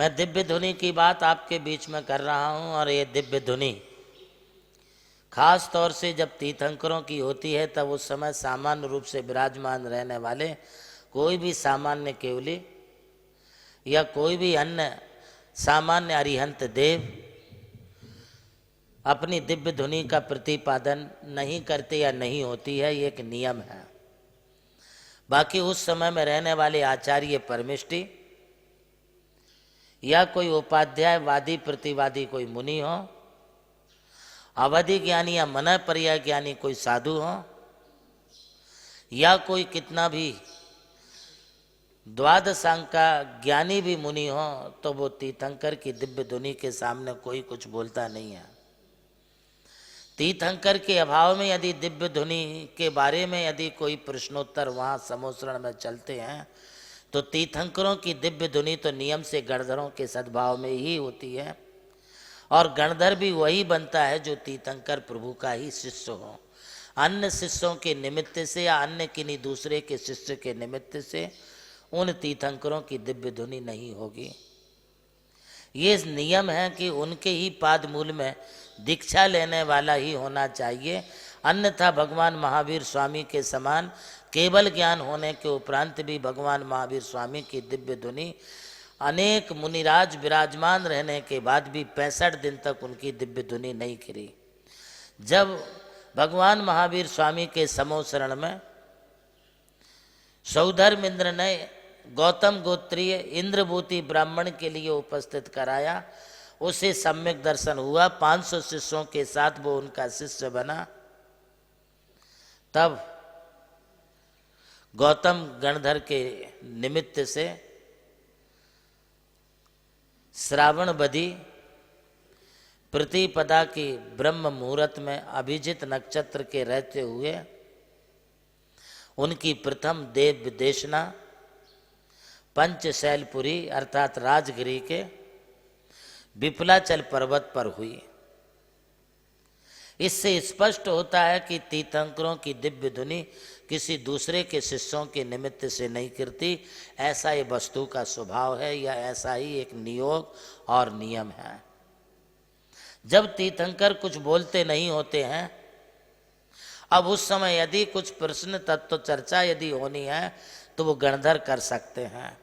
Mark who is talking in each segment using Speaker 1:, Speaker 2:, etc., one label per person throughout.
Speaker 1: मैं दिव्य धुनि की बात आपके बीच में कर रहा हूँ और ये दिव्य धुनि खास तौर से जब तीर्थंकरों की होती है तब उस समय सामान्य रूप से विराजमान रहने वाले कोई भी सामान्य केवली या कोई भी अन्य सामान्य अरिहंत देव अपनी दिव्य धुनि का प्रतिपादन नहीं करते या नहीं होती है, ये एक नियम है। बाकी उस समय में रहने वाले आचार्य परमिष्टि या कोई उपाध्यायवादी प्रतिवादी कोई मुनि हो, अवधि ज्ञानी या मन पर्याय ज्ञानी कोई साधु हो, या कोई कितना भी द्वादशांक का ज्ञानी भी मुनि हो, तो वो तीर्थंकर की दिव्य धुनि के सामने कोई कुछ बोलता नहीं है। तीर्थंकर के अभाव में यदि दिव्य धुनि के बारे में यदि कोई प्रश्नोत्तर वहाँ समोसरण में चलते हैं तो तीर्थंकरों की दिव्य धुनि तो नियम से गणधरों के सद्भाव में ही होती है, और गणधर भी वही बनता है जो तीर्थंकर प्रभु का ही शिष्य हो। अन्य शिष्यों के निमित्त से या अन्य किन्हीं दूसरे के शिष्य के निमित्त से उन तीर्थंकरों की दिव्य धुनि नहीं होगी। ये नियम है कि उनके ही पाद मूल में दीक्षा लेने वाला ही होना चाहिए, अन्यथा भगवान महावीर स्वामी के समान केवल ज्ञान होने के उपरांत भी भगवान महावीर स्वामी की दिव्य धुनि अनेक मुनिराज विराजमान रहने के बाद भी 65 दिन तक उनकी दिव्य धुनि नहीं गिरी। जब भगवान महावीर स्वामी के समोसरण में सौधर्म इंद्र ने गौतम गोत्रीय इंद्रभूति ब्राह्मण के लिए उपस्थित कराया, उसे सम्यक दर्शन हुआ, 500 शिष्यों के साथ वो उनका शिष्य बना। तब गौतम गणधर के निमित्त से श्रावणवदी प्रतिपदा की ब्रह्म मुहूर्त में अभिजित नक्षत्र के रहते हुए उनकी प्रथम देव विदेशना पंचशैलपुरी अर्थात राजगिरी के विपलाचल पर्वत पर हुई। इससे स्पष्ट होता है कि तीर्थंकरों की दिव्य धुनि किसी दूसरे के शिष्यों के निमित्त से नहीं गिरती, ऐसा ये वस्तु का स्वभाव है या ऐसा ही एक नियोग और नियम है। जब तीर्थंकर कुछ बोलते नहीं होते हैं, अब उस समय यदि कुछ प्रश्न तत्व चर्चा यदि होनी है तो वो गणधर कर सकते हैं।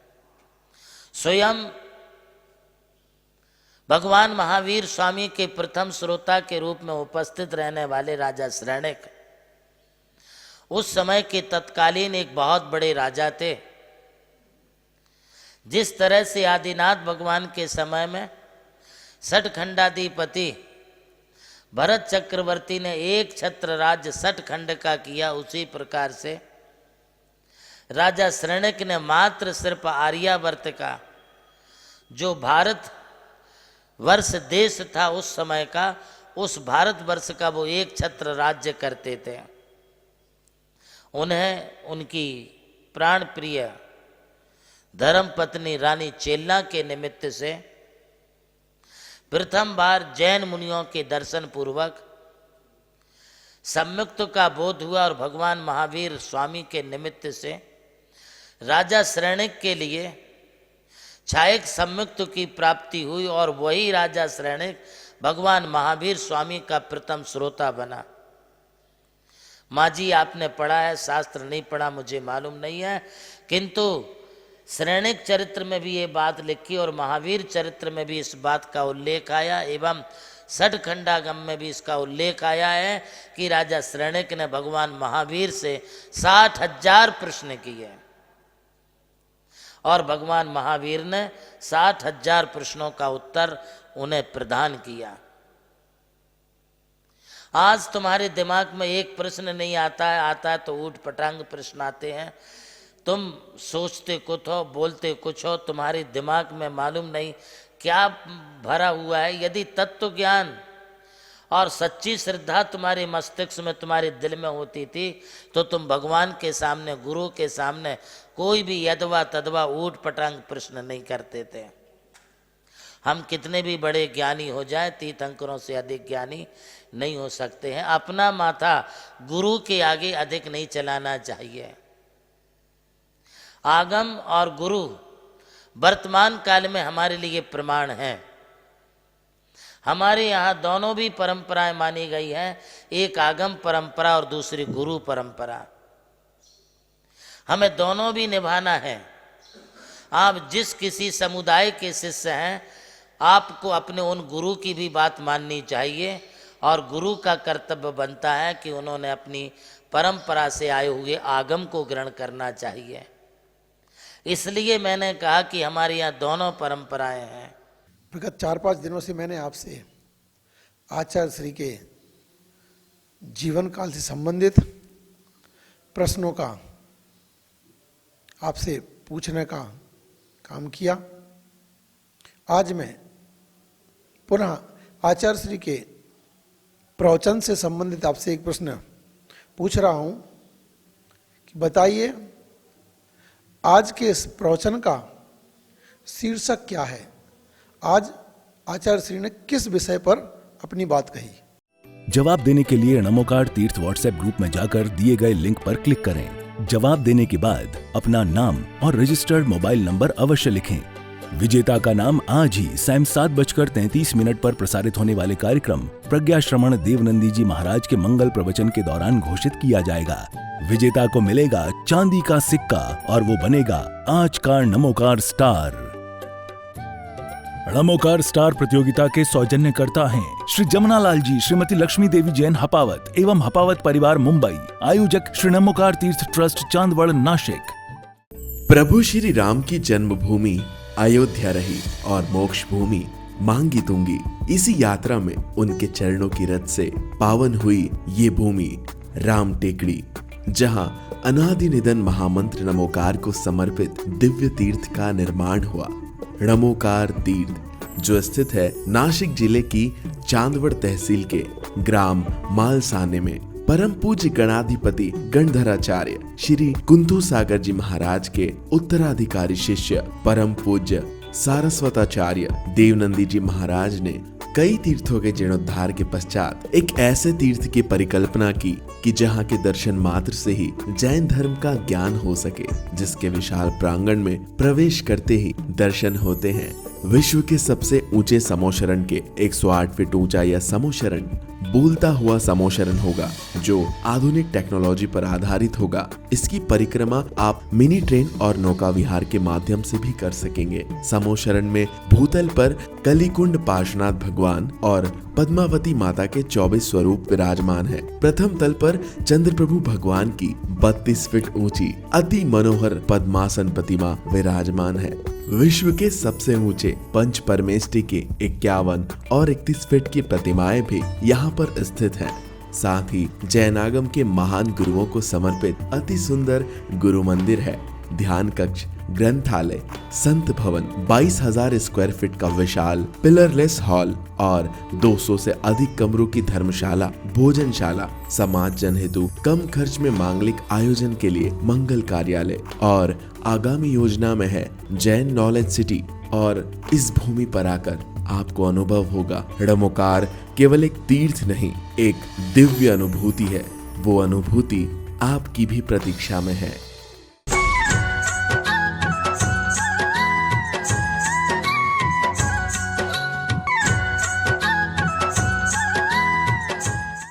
Speaker 1: स्वयं भगवान महावीर स्वामी के प्रथम श्रोता के रूप में उपस्थित रहने वाले राजा श्रेणिक उस समय के तत्कालीन एक बहुत बड़े राजा थे। जिस तरह से आदिनाथ भगवान के समय में सठखंडाधिपति भरत चक्रवर्ती ने एक छत्र राज्य सठखंड का किया, उसी प्रकार से राजा श्रेणिक ने मात्र सिर्फ आर्यावर्त का जो भारत वर्ष देश था उस समय का, उस भारत वर्ष का वो एक छत्र राज्य करते थे। उन्हें उनकी प्राण प्रिय धर्मपत्नी रानी चेल्ला के निमित्त से प्रथम बार जैन मुनियों के दर्शन पूर्वक सम्युक्त का बोध हुआ, और भगवान महावीर स्वामी के निमित्त से राजा श्रेणिक के लिए छायक सम्युक्त की प्राप्ति हुई, और वही राजा श्रेणिक भगवान महावीर स्वामी का प्रथम श्रोता बना। माँ जी आपने पढ़ा है, शास्त्र नहीं पढ़ा मुझे मालूम नहीं है, किंतु श्रेणिक चरित्र में भी ये बात लिखी और महावीर चरित्र में भी इस बात का उल्लेख आया, एवं सठखंडागम में भी इसका उल्लेख आया है कि राजा श्रेणिक ने भगवान महावीर से 60,000 प्रश्न किए और भगवान महावीर ने 60,000 प्रश्नों का उत्तर उन्हें प्रदान किया। आज तुम्हारे दिमाग में एक प्रश्न नहीं आता है तो ऊट पटांग प्रश्न आते हैं। तुम सोचते कुछ हो, बोलते कुछ हो, तुम्हारे दिमाग में मालूम नहीं क्या भरा हुआ है। यदि तत्व ज्ञान और सच्ची श्रद्धा तुम्हारे मस्तिष्क में, तुम्हारे दिल में होती थी तो तुम भगवान के सामने, गुरु के सामने कोई भी यदवा तदवा ऊट पटांग प्रश्न नहीं करते थे। हम कितने भी बड़े ज्ञानी हो जाए, तीर्थंकरों से अधिक ज्ञानी नहीं हो सकते हैं। अपना माथा गुरु के आगे अधिक नहीं चलाना चाहिए। आगम और गुरु वर्तमान काल में हमारे लिए प्रमाण है। हमारे यहाँ दोनों भी परंपराएं मानी गई हैं, एक आगम परंपरा और दूसरी गुरु परंपरा। हमें दोनों भी निभाना है। आप जिस किसी समुदाय के शिष्य हैं, आपको अपने उन गुरु की भी बात माननी चाहिए और गुरु का कर्तव्य बनता है कि उन्होंने अपनी परंपरा से आए हुए आगम को ग्रहण करना चाहिए। इसलिए मैंने कहा कि हमारे यहाँ दोनों परंपराएं हैं।
Speaker 2: विगत 4-5 दिनों से मैंने आपसे आचार्य श्री के जीवन काल से संबंधित प्रश्नों का आपसे पूछने का काम किया। आज मैं पुनः आचार्य श्री के प्रवचन से संबंधित आपसे एक प्रश्न पूछ रहा हूं कि बताइए आज के इस प्रवचन का शीर्षक क्या है। आज आचार्य श्री ने किस विषय पर अपनी बात कही।
Speaker 3: जवाब देने के लिए नमोकार तीर्थ व्हाट्सएप ग्रुप में जाकर दिए गए लिंक पर क्लिक करें। जवाब देने के बाद अपना नाम और रजिस्टर्ड मोबाइल नंबर अवश्य लिखें। विजेता का नाम आज ही शाम 7:33 पर प्रसारित होने वाले कार्यक्रम प्रज्ञाश्रमण देवनंदी जी महाराज के मंगल प्रवचन के दौरान घोषित किया जाएगा। विजेता को मिलेगा चांदी का सिक्का और वो बनेगा आज का नमोकार स्टार। नमोकार स्टार प्रतियोगिता के सौजन्यकर्ता हैं श्री जमुनालाल जी, श्रीमती लक्ष्मी देवी जैन हपावत एवं हपावत परिवार मुंबई। आयोजक श्री नमोकार तीर्थ ट्रस्ट चांदवड़ नासिक।
Speaker 4: प्रभु श्री राम की जन्मभूमि अयोध्या रही और मोक्ष भूमि मांगी तुंगी। इसी यात्रा में उनके चरणों की रथ से पावन हुई ये भूमि राम टेकड़ी, जहां अनादि निधन महामंत्र नमोकार को समर्पित दिव्य तीर्थ का निर्माण हुआ। नमोकार तीर्थ जो स्थित है नासिक जिले की चांदवड़ तहसील के ग्राम मालसाने में, परम पूज्य गणाधिपति गणधराचार्य श्री कुंथू सागर जी महाराज के उत्तराधिकारी शिष्य परम पूज्य सारस्वताचार्य देवनंदी जी महाराज ने कई तीर्थों के जीर्णोद्धार के पश्चात एक ऐसे तीर्थ की परिकल्पना की कि जहां के दर्शन मात्र से ही जैन धर्म का ज्ञान हो सके, जिसके विशाल प्रांगण में प्रवेश करते ही दर्शन होते हैं विश्व के सबसे ऊंचे समोशरण के 108 फीट ऊंचा यह समोशरण बोलता हुआ समोशरण होगा, जो आधुनिक टेक्नोलॉजी पर आधारित होगा। इसकी परिक्रमा आप मिनी ट्रेन और नौका विहार के माध्यम से भी कर सकेंगे। समोशरण में भूतल पर कलिकुंड पार्श्वनाथ भगवान और पद्मावती माता के 24 स्वरूप विराजमान है। प्रथम तल पर चंद्र प्रभु भगवान की 32 फीट ऊंची अति मनोहर पद्मासन प्रतिमा विराजमान है। विश्व के सबसे ऊंचे पंच परमेष्टि के 51 और 31 फीट की प्रतिमाएं भी यहाँ पर स्थित हैं। साथ ही जैनागम के महान गुरुओं को समर्पित अति सुंदर गुरु मंदिर है। ध्यान कक्ष, ग्रंथालय, संत भवन, 22,000 स्क्वायर फीट का विशाल पिलरलेस हॉल और 200 से अधिक कमरों की धर्मशाला, भोजनशाला, समाज जन हेतु कम खर्च में मांगलिक आयोजन के लिए मंगल कार्यालय और आगामी योजना में है जैन नॉलेज सिटी। और इस भूमि पर आकर आपको अनुभव होगा नमोकार केवल एक तीर्थ नहीं, एक दिव्य अनुभूति है। वो अनुभूति आपकी भी प्रतीक्षा में है।